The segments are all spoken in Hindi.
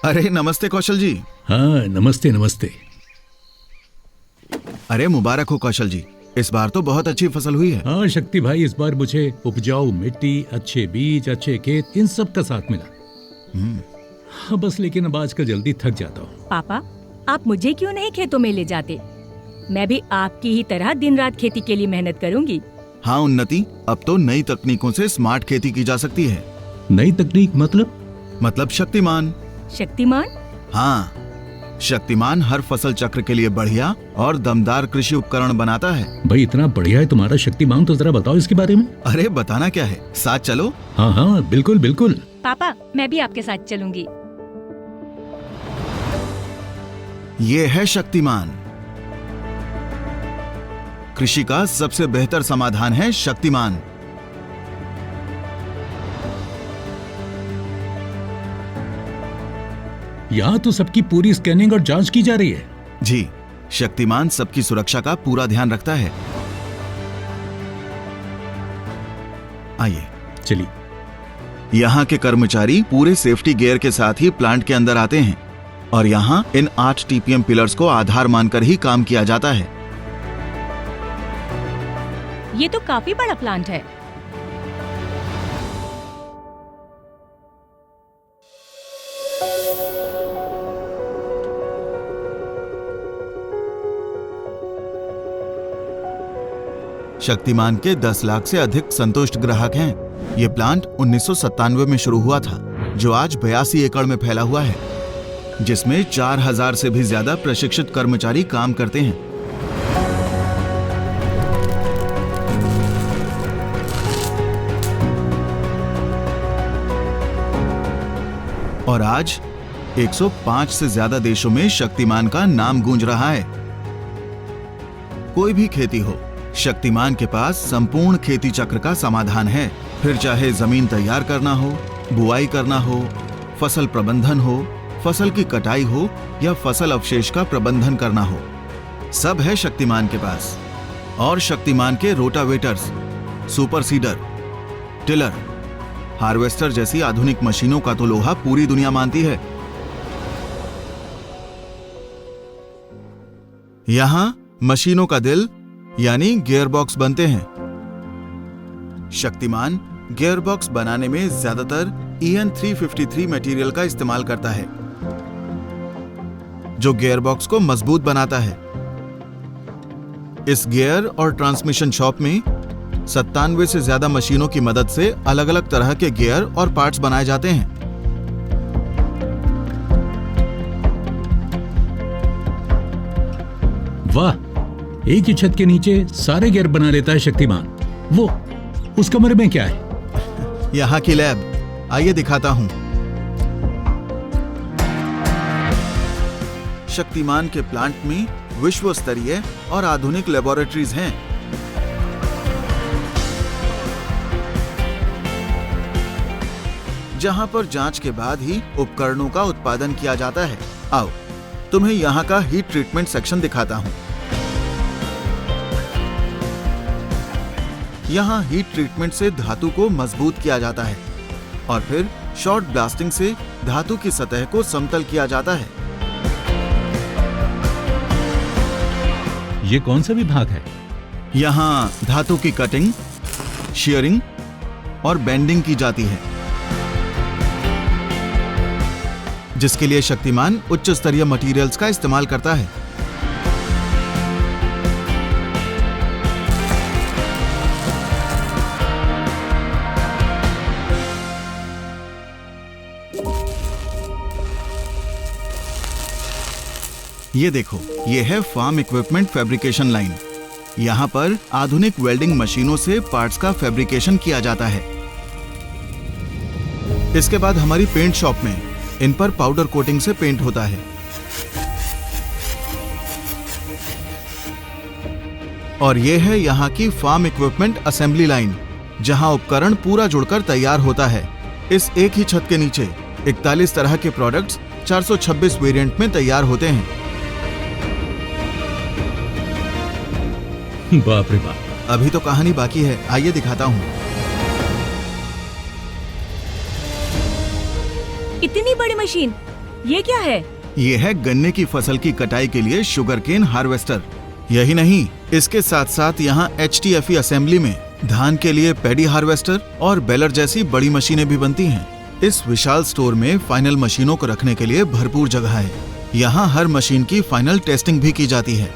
अरे नमस्ते कौशल जी। हाँ, नमस्ते नमस्ते। अरे मुबारक हो कौशल जी, इस बार तो बहुत अच्छी फसल हुई है। हाँ शक्ति भाई, इस बार मुझे उपजाऊ मिट्टी, अच्छे बीज, अच्छे खेत, इन सब का साथ मिला। हाँ बस, लेकिन अब आजकल जल्दी थक जाता हूँ। पापा, आप मुझे क्यों नहीं खेतों में ले जाते? मैं भी आपकी ही तरह दिन रात खेती के लिए मेहनत करूंगी। हाँ उन्नति, अब तो नई तकनीकों से स्मार्ट खेती की जा सकती है। नई तकनीक मतलब शक्तिमान। शक्तिमान? हाँ, शक्तिमान हर फसल चक्र के लिए बढ़िया और दमदार कृषि उपकरण बनाता है। भाई इतना बढ़िया है तुम्हारा शक्तिमान, तो जरा बताओ इसके बारे में। अरे बताना क्या है, साथ चलो। हाँ हाँ बिल्कुल बिल्कुल। पापा, मैं भी आपके साथ चलूंगी। ये है शक्तिमान। कृषि का सबसे बेहतर समाधान है शक्तिमान। यहाँ तो सबकी पूरी स्कैनिंग और जांच की जा रही है। जी, शक्तिमान सबकी सुरक्षा का पूरा ध्यान रखता है। आइए चलिए। यहाँ के कर्मचारी पूरे सेफ्टी गियर के साथ ही प्लांट के अंदर आते हैं और यहाँ इन 8 टीपीएम पिलर्स को आधार मानकर ही काम किया जाता है। ये तो काफी बड़ा प्लांट है। शक्तिमान के 10 लाख से अधिक संतुष्ट ग्राहक हैं। ये प्लांट 1997 में शुरू हुआ था, जो आज 82 एकड़ में फैला हुआ है, जिसमें 4000 से भी ज्यादा प्रशिक्षित कर्मचारी काम करते हैं। और आज 105 से ज्यादा देशों में शक्तिमान का नाम गूंज रहा है। कोई भी खेती हो, शक्तिमान के पास संपूर्ण खेती चक्र का समाधान है। फिर चाहे जमीन तैयार करना हो, बुआई करना हो, फसल प्रबंधन हो, फसल की कटाई हो या फसल अवशेष का प्रबंधन करना हो, सब है शक्तिमान के पास। और शक्तिमान के रोटावेटर्स, सुपर सीडर, टिलर, हार्वेस्टर जैसी आधुनिक मशीनों का तो लोहा पूरी दुनिया मानती है। यहां मशीनों का दिल यानी गियरबॉक्स बनते हैं। शक्तिमान गियरबॉक्स बनाने में ज्यादातर EN 353 मटेरियल का इस्तेमाल करता है, जो गियरबॉक्स को मजबूत बनाता है। इस गियर और ट्रांसमिशन शॉप में 97 से ज्यादा मशीनों की मदद से अलग अलग तरह के गियर और पार्ट्स बनाए जाते हैं। वाह, एक ही छत के नीचे सारे गियर बना लेता है शक्तिमान। वो उस कमरे में क्या है? यहाँ की लैब, आइए दिखाता हूं। शक्तिमान के प्लांट में विश्व स्तरीय और आधुनिक लेबोरेटरीज हैं। जहां पर जांच के बाद ही उपकरणों का उत्पादन किया जाता है। आओ, तुम्हें यहाँ का हीट ट्रीटमेंट सेक्शन दिखाता हूं। यहाँ हीट ट्रीटमेंट से धातु को मजबूत किया जाता है और फिर शॉर्ट ब्लास्टिंग से धातु की सतह को समतल किया जाता है। ये कौन सा विभाग है? यहाँ धातु की कटिंग, शेयरिंग और बेंडिंग की जाती है, जिसके लिए शक्तिमान उच्च स्तरीय मटेरियल्स का इस्तेमाल करता है। ये देखो, ये है फार्म इक्विपमेंट फैब्रिकेशन लाइन। यहाँ पर आधुनिक वेल्डिंग मशीनों से पार्ट्स का फैब्रिकेशन किया जाता है। इसके बाद हमारी पेंट शॉप में इन पर पाउडर कोटिंग से पेंट होता है। और ये है यहाँ की फार्म इक्विपमेंट असेंबली लाइन, जहाँ उपकरण पूरा जुड़कर तैयार होता है। इस एक ही छत के नीचे 41 तरह के प्रोडक्ट्स 426 वेरिएंट में तैयार होते हैं। बाप रे बाप, अभी तो कहानी बाकी है, आइए दिखाता हूँ। इतनी बड़ी मशीन, ये क्या है? ये है गन्ने की फसल की कटाई के लिए शुगर केन हार्वेस्टर। यही नहीं, इसके साथ साथ यहाँ HTFE असेंबली में धान के लिए पैडी हार्वेस्टर और बेलर जैसी बड़ी मशीनें भी बनती हैं। इस विशाल स्टोर में फाइनल मशीनों को रखने के लिए भरपूर जगह है। यहाँ हर मशीन की फाइनल टेस्टिंग भी की जाती है।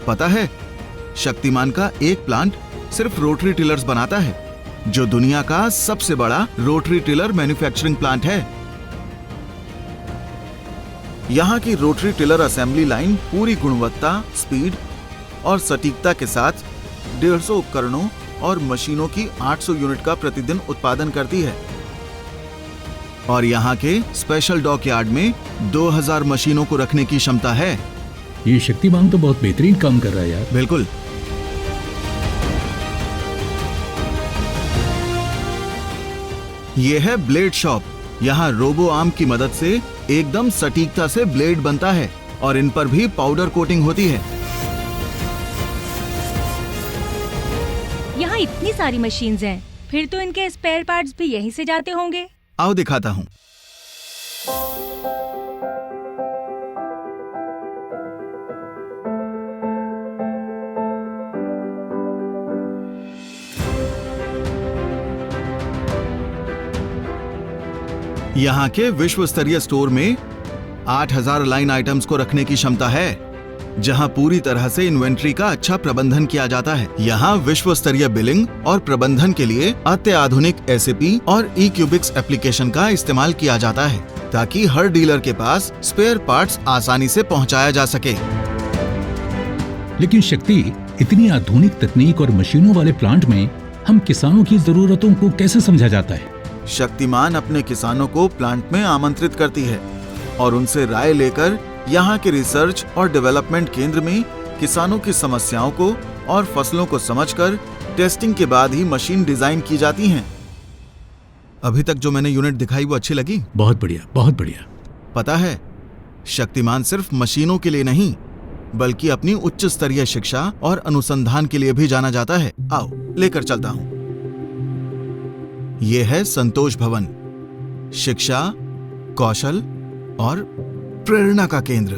पता है, शक्तिमान का एक प्लांट सिर्फ रोटरी टिलर्स बनाता है, जो दुनिया का सबसे बड़ा रोटरी टिलर मैन्युफैक्चरिंग प्लांट है। यहाँ की रोटरी टिलर असेंबली लाइन पूरी गुणवत्ता, स्पीड और सटीकता के साथ 150 उपकरणों और मशीनों की 800 यूनिट का प्रतिदिन उत्पादन करती है। और यहाँ के स्पेशल डॉक यार्ड में 2000 मशीनों को रखने की क्षमता है। ये शक्तिमान तो बहुत बेहतरीन काम कर रहा है यार। बिल्कुल। ये है ब्लेड शॉप। यहाँ रोबो आर्म की मदद से एकदम सटीकता से ब्लेड बनता है और इन पर भी पाउडर कोटिंग होती है। यहाँ इतनी सारी मशीन्स हैं, फिर तो इनके स्पेयर पार्ट्स भी यहीं से जाते होंगे। आओ दिखाता हूँ। यहाँ के विश्व स्तरीय स्टोर में 8000 लाइन आइटम्स को रखने की क्षमता है, जहाँ पूरी तरह से इन्वेंट्री का अच्छा प्रबंधन किया जाता है। यहाँ विश्व स्तरीय बिलिंग और प्रबंधन के लिए अत्याधुनिक SAP और eCubix एप्लीकेशन का इस्तेमाल किया जाता है, ताकि हर डीलर के पास स्पेयर पार्ट्स आसानी से पहुँचाया जा सके। लेकिन शक्ति, इतनी आधुनिक तकनीक और मशीनों वाले प्लांट में हम किसानों की जरूरतों को कैसे समझा जाता है? शक्तिमान अपने किसानों को प्लांट में आमंत्रित करती है और उनसे राय लेकर यहाँ के रिसर्च और डेवलपमेंट केंद्र में किसानों की समस्याओं को और फसलों को समझकर टेस्टिंग के बाद ही मशीन डिजाइन की जाती हैं। अभी तक जो मैंने यूनिट दिखाई वो अच्छी लगी? बहुत बढ़िया, बहुत बढ़िया। पता है, शक्तिमान सिर्फ मशीनों के लिए नहीं, बल्कि अपनी उच्च स्तरीय शिक्षा और अनुसंधान के लिए भी जाना जाता है। आओ लेकर चलता हूँ। ये है संतोष भवन, शिक्षा, कौशल और प्रेरणा का केंद्र।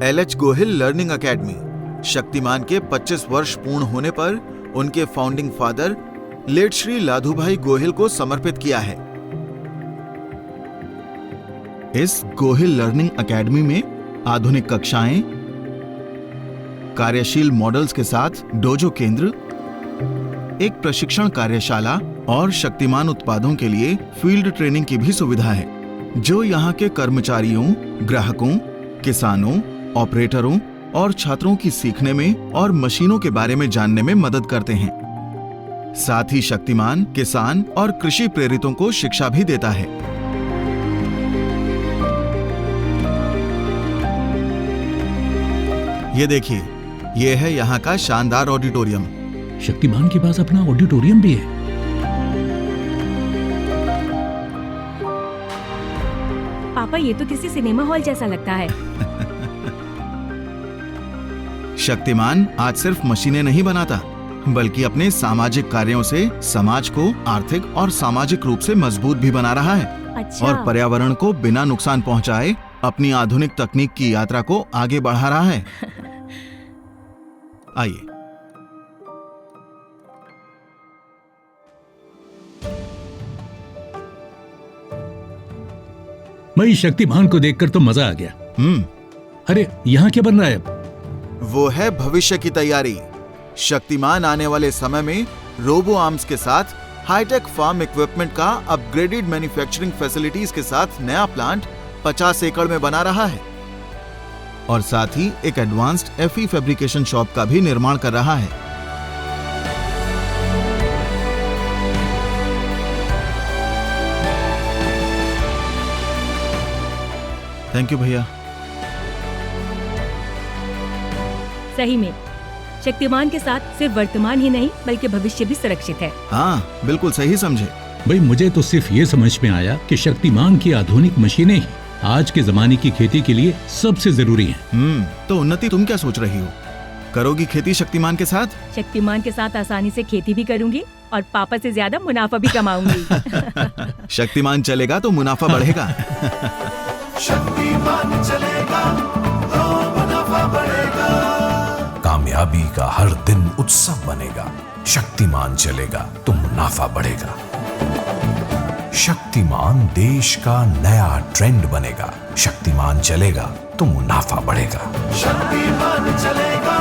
LH Gohil learning academy Shaktiman के 25 वर्ष पूर्ण होने पर उनके founding father late Shri Ladhubhai Gohil को समर्पित किया है। इस गोहिल लर्निंग एकेडमी में आधुनिक कक्षाएं, कार्यशील मॉडल्स के साथ डोजो केंद्र, एक प्रशिक्षण कार्यशाला और शक्तिमान उत्पादों के लिए फील्ड ट्रेनिंग की भी सुविधा है, जो यहाँ के कर्मचारियों, ग्राहकों, किसानों, ऑपरेटरों और छात्रों की सीखने में और मशीनों के बारे में जानने में मदद करते हैं। साथ ही शक्तिमान किसान और कृषि प्रेरितों को शिक्षा भी देता है। ये देखिए, ये है यहाँ का शानदार ऑडिटोरियम। शक्तिमान के पास अपना ऑडिटोरियम भी है। पापा, ये तो किसी सिनेमा हॉल जैसा लगता है। शक्तिमान आज सिर्फ मशीनें नहीं बनाता, बल्कि अपने सामाजिक कार्यों से समाज को आर्थिक और सामाजिक रूप से मजबूत भी बना रहा है। अच्छा। और पर्यावरण को बिना नुकसान पहुंचाए अपनी आधुनिक तकनीक की यात्रा को आगे बढ़ा रहा है। आइए। भाई, शक्तिमान को देखकर तो मजा आ गया। अरे, यहाँ क्या बन रहा है अब? वो है भविष्य की तैयारी। शक्तिमान आने वाले समय में रोबो आर्म्स के साथ हाईटेक फार्म इक्विपमेंट का अपग्रेडेड मैन्युफैक्चरिंग फैसिलिटीज के साथ नया प्लांट 50 एकड़ में बना रहा है और साथ ही एक एडवांस्ड FE फैब्रिकेशन शॉप का भी निर्माण कर रहा है। थैंक यू भैया। सही में शक्तिमान के साथ सिर्फ वर्तमान ही नहीं बल्कि भविष्य भी सुरक्षित है। हाँ, बिल्कुल सही समझे। भाई, मुझे तो सिर्फ ये समझ में आया कि शक्तिमान की आधुनिक मशीनें ही आज के जमाने की खेती के लिए सबसे जरूरी हैं। तो उन्नति, तुम क्या सोच रही हो? करोगी खेती शक्तिमान के साथ? शक्तिमान के साथ आसानी से खेती भी करूंगी और पापा से ज्यादा मुनाफा भी कमाऊंगी। शक्तिमान चलेगा तो मुनाफा बढ़ेगा। शक्तिमान चलेगा तो मुनाफा बढ़ेगा। कामयाबी का हर दिन उत्सव बनेगा। शक्तिमान चलेगा तो मुनाफा बढ़ेगा। शक्तिमान देश का नया ट्रेंड बनेगा। शक्तिमान चलेगा तो मुनाफा बढ़ेगा। शक्तिमान चलेगा